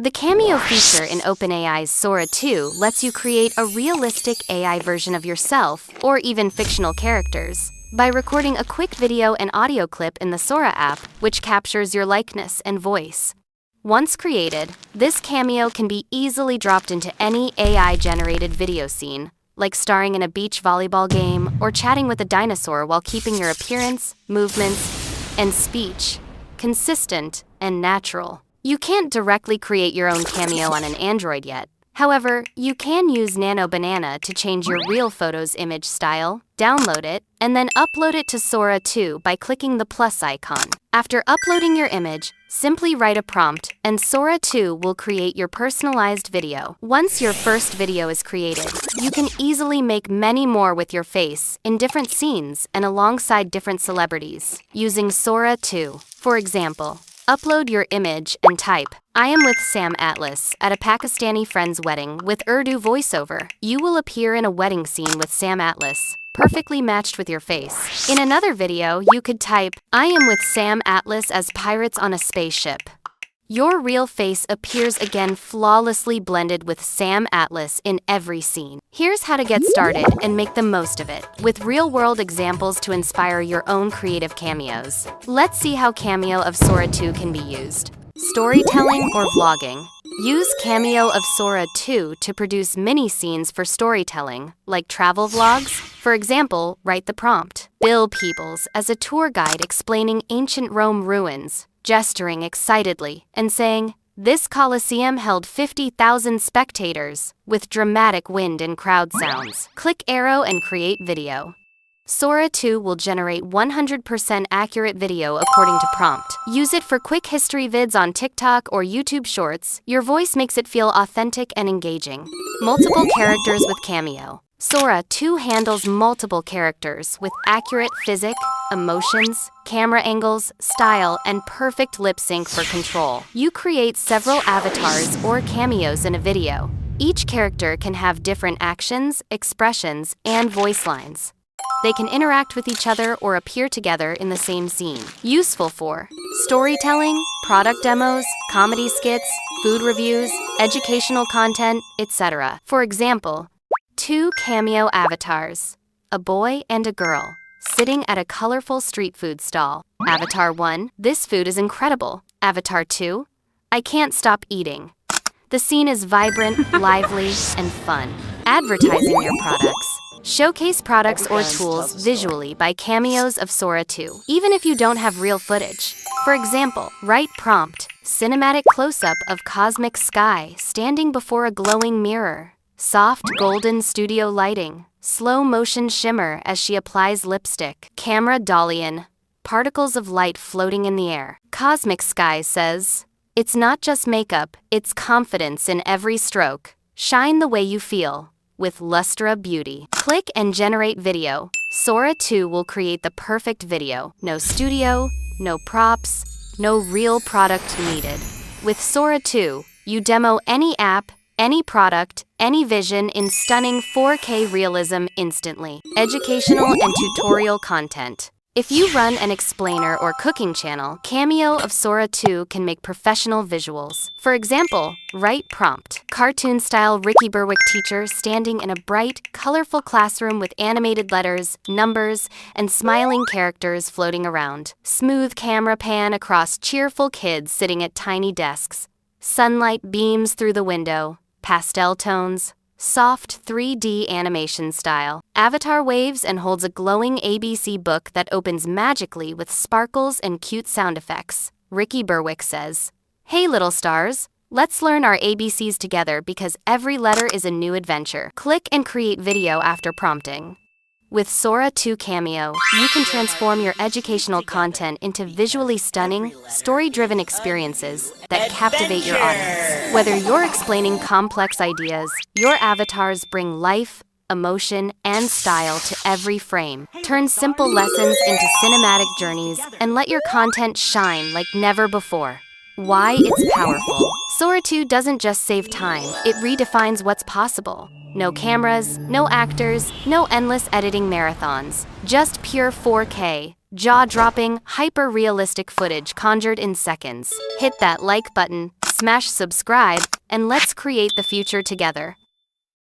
The Cameo feature in OpenAI's Sora 2 lets you create a realistic AI version of yourself, or even fictional characters, by recording a quick video and audio clip in the Sora app, which captures your likeness and voice. Once created, this Cameo can be easily dropped into any AI-generated video scene, like starring in a beach volleyball game or chatting with a dinosaur while keeping your appearance, movements, and speech consistent and natural. You can't directly create your own Cameo on an Android yet. However, you can use Nano Banana to change your real photo's image style, download it, and then upload it to Sora 2 by clicking the plus icon. After uploading your image, simply write a prompt, and Sora 2 will create your personalized video. Once your first video is created, you can easily make many more with your face in different scenes and alongside different celebrities using Sora 2. For example, upload your image and type, "I am with Sam Atlas at a Pakistani friend's wedding with Urdu voiceover." You will appear in a wedding scene with Sam Atlas, perfectly matched with your face. In another video, you could type, "I am with Sam Atlas as pirates on a spaceship." Your real face appears again flawlessly blended with Sam Atlas in every scene. Here's how to get started and make the most of it, with real-world examples to inspire your own creative cameos. Let's see how Cameo of Sora 2 can be used. Storytelling or vlogging. Use Cameo of Sora 2 to produce mini-scenes for storytelling, like travel vlogs. For example, write the prompt, "Bill Peebles as a tour guide explaining ancient Rome ruins," gesturing excitedly and saying, "This Colosseum held 50,000 spectators," with dramatic wind and crowd sounds. Click arrow and create video. Sora 2 will generate 100% accurate video according to prompt. Use it for quick history vids on TikTok or YouTube Shorts. Your voice makes it feel authentic and engaging. Multiple characters with Cameo. Sora 2 handles multiple characters with accurate physics, emotions, camera angles, style, and perfect lip sync for control. You create several avatars or cameos in a video. Each character can have different actions, expressions, and voice lines. They can interact with each other or appear together in the same scene. Useful for storytelling, product demos, comedy skits, food reviews, educational content, etc. For example, 2 Cameo avatars, a boy and a girl, sitting at a colorful street food stall. Avatar 1, "This food is incredible." Avatar 2, "I can't stop eating." The scene is vibrant, lively, and fun. Advertising your products. Showcase products or tools visually by cameos of Sora 2, even if you don't have real footage. For example, write prompt, "Cinematic close-up of cosmic sky standing before a glowing mirror." Soft golden studio lighting, slow motion shimmer as she applies lipstick. Camera dolly-in, particles of light floating in the air. Cosmic Sky says, "It's not just makeup, it's confidence in every stroke. Shine the way you feel with Lustra Beauty." Click and generate video. Sora 2 will create the perfect video. No studio, no props, no real product needed. With Sora 2, you demo any app, any product, any vision in stunning 4K realism instantly. Educational and tutorial content. If you run an explainer or cooking channel, Cameo of Sora 2 can make professional visuals. For example, write prompt, "Cartoon-style Ricky Berwick teacher standing in a bright, colorful classroom with animated letters, numbers, and smiling characters floating around." Smooth camera pan across cheerful kids sitting at tiny desks. Sunlight beams through the window. Pastel tones. Soft 3D animation style. Avatar waves and holds a glowing ABC book that opens magically with sparkles and cute sound effects. Ricky Berwick says, "Hey little stars, let's learn our ABCs together because every letter is a new adventure." Click and create video after prompting. With Sora 2 Cameo, you can transform your educational content into visually stunning, story-driven experiences that captivate your audience. Whether you're explaining complex ideas, your avatars bring life, emotion, and style to every frame. Turn simple lessons into cinematic journeys and let your content shine like never before. Why it's powerful. Sora 2 doesn't just save time, it redefines what's possible. No cameras, no actors, no endless editing marathons. Just pure 4K, Jaw-dropping, hyper-realistic footage conjured in seconds. Hit that like button, smash subscribe, and let's create the future together.